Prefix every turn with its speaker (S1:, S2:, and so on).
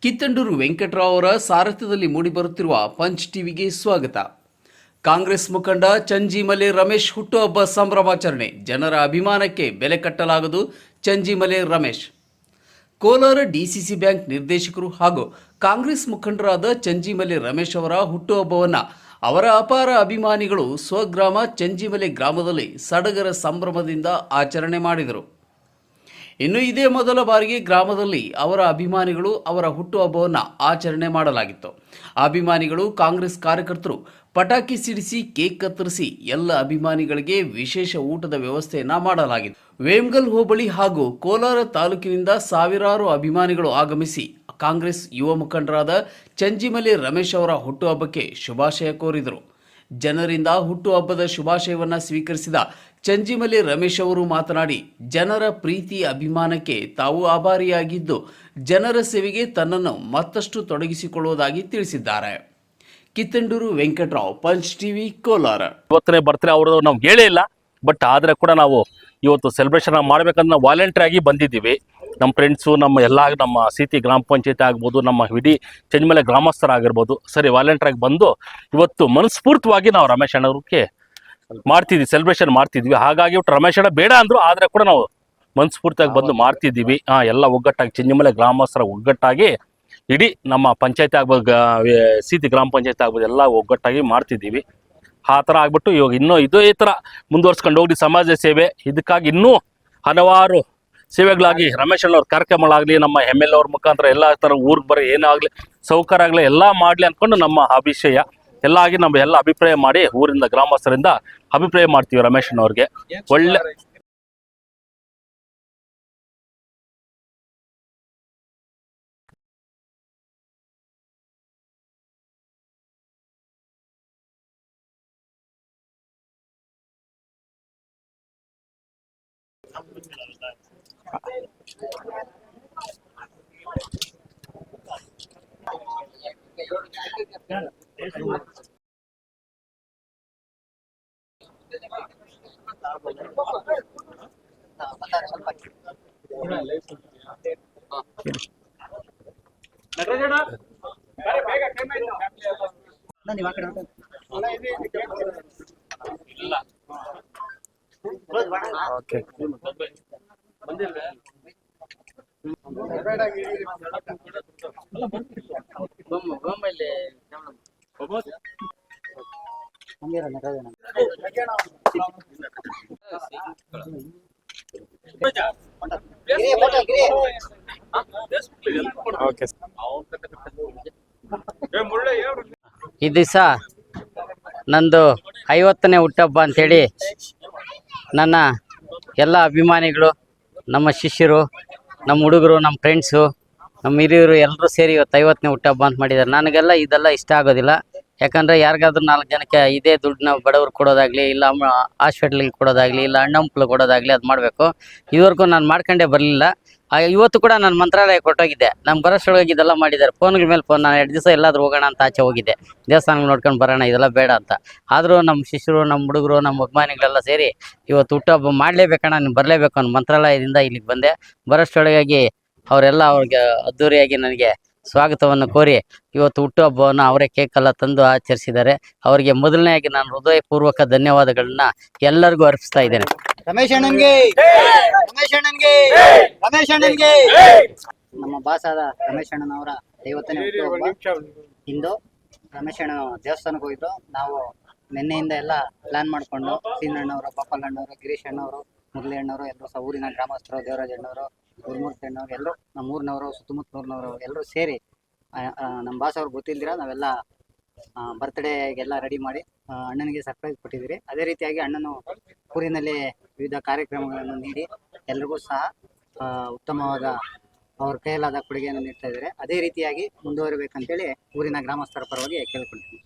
S1: ಕಿತ್ತಂಡೂರು ವೆಂಕಟರಾವ್ ಅವರ ಸಾರಥ್ಯದಲ್ಲಿ ಮೂಡಿಬರುತ್ತಿರುವ ಪಂಚ್ ಟಿವಿಗೆ ಸ್ವಾಗತ. ಕಾಂಗ್ರೆಸ್ ಮುಖಂಡ ಚಂಜಿಮಲೆ ರಮೇಶ್ ಹುಟ್ಟುಹಬ್ಬ ಸಂಭ್ರಮಾಚರಣೆ. ಜನರ ಅಭಿಮಾನಕ್ಕೆ ಬೆಲೆ ಕಟ್ಟಲಾಗದು. ಚಂಜಿಮಲೆ ರಮೇಶ್. ಕೋಲಾರ ಡಿಸಿಸಿ ಬ್ಯಾಂಕ್ ನಿರ್ದೇಶಕರು ಹಾಗೂ ಕಾಂಗ್ರೆಸ್ ಮುಖಂಡರಾದ ಚಂಜಿಮಲೆ ರಮೇಶ್ ಅವರ ಹುಟ್ಟುಹಬ್ಬವನ್ನು ಅವರ ಅಪಾರ ಅಭಿಮಾನಿಗಳು ಸ್ವಗ್ರಾಮ ಚಂಜಿಮಲೆ ಗ್ರಾಮದಲ್ಲಿ ಸಡಗರ ಸಂಭ್ರಮದಿಂದ ಆಚರಣೆ ಮಾಡಿದರು. ಇನ್ನು ಇದೇ ಮೊದಲ ಬಾರಿಗೆ ಗ್ರಾಮದಲ್ಲಿ ಅವರ ಅಭಿಮಾನಿಗಳು ಅವರ ಹುಟ್ಟುಹಬ್ಬವನ್ನು ಆಚರಣೆ ಮಾಡಲಾಗಿತ್ತು. ಅಭಿಮಾನಿಗಳು, ಕಾಂಗ್ರೆಸ್ ಕಾರ್ಯಕರ್ತರು ಪಟಾಕಿ ಸಿಡಿಸಿ ಕೇಕ್ ಕತ್ತರಿಸಿ ಎಲ್ಲ ಅಭಿಮಾನಿಗಳಿಗೆ ವಿಶೇಷ ಊಟದ ವ್ಯವಸ್ಥೆಯನ್ನ ಮಾಡಲಾಗಿತ್ತು. ವೇಮಗಲ್ ಹೋಬಳಿ ಹಾಗೂ ಕೋಲಾರ ತಾಲೂಕಿನಿಂದ ಸಾವಿರಾರು ಅಭಿಮಾನಿಗಳು ಆಗಮಿಸಿ ಕಾಂಗ್ರೆಸ್ ಯುವ ಮುಖಂಡರಾದ ಚಂಜಿಮಲೆ ರಮೇಶ್ ಅವರ ಹುಟ್ಟುಹಬ್ಬಕ್ಕೆ ಶುಭಾಶಯ ಕೋರಿದರು. ಜನರಿಂದ ಹುಟ್ಟುಹಬ್ಬದ ಶುಭಾಶಯವನ್ನು ಸ್ವೀಕರಿಸಿದ ಚಂಜಿಮಲೆ ರಮೇಶ್ ಅವರು ಮಾತನಾಡಿ, ಜನರ ಪ್ರೀತಿ ಅಭಿಮಾನಕ್ಕೆ ತಾವು ಆಭಾರಿಯಾಗಿದ್ದು ಜನರ ಸೇವೆಗೆ ತನ್ನನ್ನು ಮತ್ತಷ್ಟು ತೊಡಗಿಸಿಕೊಳ್ಳುವುದಾಗಿ ತಿಳಿಸಿದ್ದಾರೆ. Kittandur Venkatarao, punch TV, Kolar.
S2: ಇವತ್ತನೇ ಬರ್ತಾರೆ ಅವರು ನಾವು ಹೇಳೇ ಇಲ್ಲ, ಬಟ್ ಆದರೆ ಕೂಡ ನಾವು ಇವತ್ತು ಸೆಲೆಬ್ರೇಷನ್ ಮಾಡಬೇಕಂದ್ರೆ ನಾವು ವಾಲಂಟಿಯರ್ ಆಗಿ ಬಂದಿದ್ದೀವಿ. ನಮ್ಮ ಫ್ರೆಂಡ್ಸು, ನಮ್ಮ ಸಿಟಿ ಗ್ರಾಮ ಪಂಚಾಯತಿ ಆಗ್ಬೋದು, ನಮ್ಮ ಇಡೀ ಚಂಜಿಮಲೆ ಗ್ರಾಮಸ್ಥರಾಗಿರ್ಬೋದು, ಸರಿ ವಾಲಂಟಿಯರ್ ಆಗಿ ಬಂದು ಇವತ್ತು ಮನಸ್ಫೂರ್ತಿಯಾಗಿ ನಾವು ರಮೇಶ್ ಅಣ್ಣವ್ರಿಗೆ ಮಾಡ್ತಿದ್ವಿ, ಸೆಲೆಬ್ರೇಷನ್ ಮಾಡ್ತಿದ್ವಿ. ಹಾಗಾಗಿ ರಮೇಶ್ ಅಣ್ಣ ಬೇಡ ಅಂದರು, ಆದರೆ ಕೂಡ ನಾವು ಮನಸ್ಫೂರ್ತಿಯಾಗಿ ಬಂದು ಮಾಡ್ತಿದ್ದೀವಿ. ಎಲ್ಲ ಒಗ್ಗಟ್ಟಾಗಿ ಚಂಜಿಮಲೆ ಗ್ರಾಮಸ್ಥರ ಒಗ್ಗಟ್ಟಾಗಿ ಇಡೀ ನಮ್ಮ ಪಂಚಾಯತಿ ಆಗ್ಬೋದು, ಸಿಟಿ ಗ್ರಾಮ ಪಂಚಾಯತಿ ಆಗ್ಬೋದು, ಎಲ್ಲ ಒಗ್ಗಟ್ಟಾಗಿ ಮಾಡ್ತಿದ್ದೀವಿ. ಆ ಥರ ಆಗ್ಬಿಟ್ಟು ಇವಾಗ ಇನ್ನೂ ಇದೇ ಥರ ಮುಂದುವರ್ಸ್ಕೊಂಡು ಹೋಗಿ ಸಮಾಜ ಸೇವೆ, ಇದಕ್ಕಾಗಿ ಇನ್ನೂ ಹಲವಾರು ಸೇವೆಗಳಾಗಿ ರಮೇಶ್ ಅಣ್ಣವ್ರ ಕಾರ್ಯಕ್ರಮಗಳಾಗಲಿ, ನಮ್ಮ MLA ಅವ್ರ ಮುಖಾಂತರ ಎಲ್ಲ ಥರ ಊರಿಗೆ ಬರೋ ಏನಾಗಲಿ ಸೌಕರ್ಯ ಆಗಲಿ ಎಲ್ಲ ಮಾಡಲಿ ಅಂದ್ಕೊಂಡು ನಮ್ಮ ಅಭಿಷಯ ಎಲ್ಲ ಆಗಿ ನಮ್ಮ ಎಲ್ಲ ಅಭಿಪ್ರಾಯ ಮಾಡಿ ಊರಿಂದ ಗ್ರಾಮಸ್ಥರಿಂದ ಅಭಿಪ್ರಾಯ ಮಾಡ್ತೀವಿ. ರಮೇಶ್ ಅಣ್ಣವ್ರಿಗೆ ಒಳ್ಳೆ
S3: ಈ ದಿವಸ ನಂದು 50ನೇ ಹುಟ್ಟುಹಬ್ಬ ಅಂಥೇಳಿ ನನ್ನ ಎಲ್ಲ ಅಭಿಮಾನಿಗಳು, ನಮ್ಮ ಶಿಷ್ಯರು, ನಮ್ಮ ಹುಡುಗರು, ನಮ್ಮ ಫ್ರೆಂಡ್ಸು, ನಮ್ಮ ಹಿರಿಯರು ಎಲ್ಲರೂ ಸೇರಿ ಇವತ್ತು 50ನೇ ಹುಟ್ಟುಹಬ್ಬ ಅಂತ ಮಾಡಿದ್ದಾರೆ. ನನಗೆಲ್ಲ ಇದೆಲ್ಲ ಇಷ್ಟ ಆಗೋದಿಲ್ಲ. ಯಾಕಂದರೆ ಯಾರಿಗಾದ್ರೂ 4 ಜನಕ್ಕೆ ಇದೇ ದುಡ್ಡನ್ನ ಬಡವ್ರು ಕೊಡೋದಾಗಲಿ, ಇಲ್ಲ ಹಾಸ್ಪಿಟ್ಲಿಗೆ ಕೊಡೋದಾಗಲಿ, ಇಲ್ಲ ಹಣ್ಣಂಪ್ಲು ಕೊಡೋದಾಗಲಿ ಅದು ಮಾಡಬೇಕು. ಇದುವರೆಗೂ ನಾನು ಮಾಡ್ಕೊಂಡೇ ಬರಲಿಲ್ಲ. ಇವತ್ತು ಕೂಡ ನಾನು ಮಂತ್ರಾಲಯ ಕೊಟ್ಟೋಗಿದ್ದೆ. ನಮ್ಮ ಬರೋಷ್ಟೊಳಗೆ ಇದೆಲ್ಲ ಮಾಡಿದ್ದಾರೆ. ಫೋನ್ಗಳ ಮೇಲೆ ಫೋನ್. ನಾನು 2 ದಿವಸ ಎಲ್ಲಾದ್ರೂ ಹೋಗೋಣ ಅಂತ ಆಚೆ ಹೋಗಿದ್ದೆ, ದೇವಸ್ಥಾನ ನೋಡ್ಕೊಂಡು ಬರೋಣ, ಇದೆಲ್ಲ ಬೇಡ ಅಂತ. ಆದರೂ ನಮ್ಮ ಶಿಷ್ಯರು, ನಮ್ಮ ಹುಡುಗರು, ನಮ್ಮ ಅಭಿಮಾನಿಗಳೆಲ್ಲ ಸೇರಿ ಇವತ್ತು ಹುಟ್ಟುಹಬ್ಬ ಮಾಡಲೇಬೇಕಣ್ಣ, ನೀನು ಬರಲೇಬೇಕು ಅನ್ನೋ ಮಂತ್ರಾಲಯದಿಂದ ಇಲ್ಲಿಗೆ ಬಂದೆ. ಬರೋಷ್ಟೊಳಗಾಗಿ ಅವರೆಲ್ಲ ಅವ್ರಿಗೆ ಅದ್ದೂರಿಯಾಗಿ ನನಗೆ ಸ್ವಾಗತವನ್ನು ಕೋರಿ ಇವತ್ತು ಹುಟ್ಟುಹಬ್ಬವನ್ನು ಅವರೇ ಕೇಕೆಲ್ಲ ತಂದು ಆಚರಿಸಿದ್ದಾರೆ. ಅವರಿಗೆ ಮೊದಲನೇಯಾಗಿ ನಾನು ಹೃದಯಪೂರ್ವಕ ಧನ್ಯವಾದಗಳನ್ನ ಎಲ್ಲರಿಗೂ ಅರ್ಪಿಸ್ತಾ ಇದ್ದೇನೆ.
S4: ರಮೇಶ್ ಅಣ್ಣನ್ಗೆ, ರಮೇಶ್ ಅಣ್ಣನ್ಗೆ, ರಮೇಶ್ ಅಣ್ಣನ್ಗೆ. ನಮ್ಮ ಬಾಸ್ ಆದ ರಮೇಶ್ ಅಣ್ಣನವರ 50ನೇ ಹುಟ್ಟುಹಬ್ಬ ಇಂದು ರಮೇಶ್ ಅಣ್ಣ ದೇವಸ್ಥಾನಕ್ಕೆ ಹೋಗಿದ್ದು. ನಾವು ನಿನ್ನೆಯಿಂದ ಎಲ್ಲ ಪ್ಲಾನ್ ಮಾಡಿಕೊಂಡು ಸೀನಣ್ಣವರು, ಗೋಪಾಲ್ ಅಣ್ಣವರು, ಗಿರೀಶ್ ಅಣ್ಣವರು, ಮುರಳಿ ಅಣ್ಣವರು, ಎಲ್ಲರೂ ಸಹ ಊರಿನ ಗ್ರಾಮಸ್ಥರು, ದೇವರಾಜ್ ಅಣ್ಣವರು, ಗುರುಮೂರ್ತಿ ಅಣ್ಣವರು, ಎಲ್ಲರೂ ನಮ್ಮ ಊರಿನವರು, ಸುತ್ತಮುತ್ತಲೂರಿನವರು ಎಲ್ಲರೂ ಸೇರಿ ನಮ್ಮ ಬಾಸ್ ಅವ್ರಿಗೆ ಗೊತ್ತಿಲ್ದಿರ ನಾವೆಲ್ಲ ಬರ್ತ್ಡೇಗೆಲ್ಲ ರೆಡಿ ಮಾಡಿ ಅಣ್ಣನಿಗೆ ಸರ್ಪ್ರೈಸ್ ಕೊಟ್ಟಿದ್ದೀರಿ. ಅದೇ ರೀತಿಯಾಗಿ ಅಣ್ಣನು ಊರಿನಲ್ಲಿ ವಿವಿಧ ಕಾರ್ಯಕ್ರಮಗಳನ್ನು ನೀಡಿ ಎಲ್ರಿಗೂ ಸಹ ಉತ್ತಮವಾದ ಅವ್ರ ಕೈಯಲ್ಲಾದ ಕೊಡುಗೆಯನ್ನು ನೀಡ್ತಾ ಇದ್ದಾರೆ. ಅದೇ ರೀತಿಯಾಗಿ ಮುಂದುವರಿಬೇಕಂತೇಳಿ ಊರಿನ ಗ್ರಾಮಸ್ಥರ ಪರವಾಗಿ ಕೇಳಿಕೊಳ್ತೀನಿ.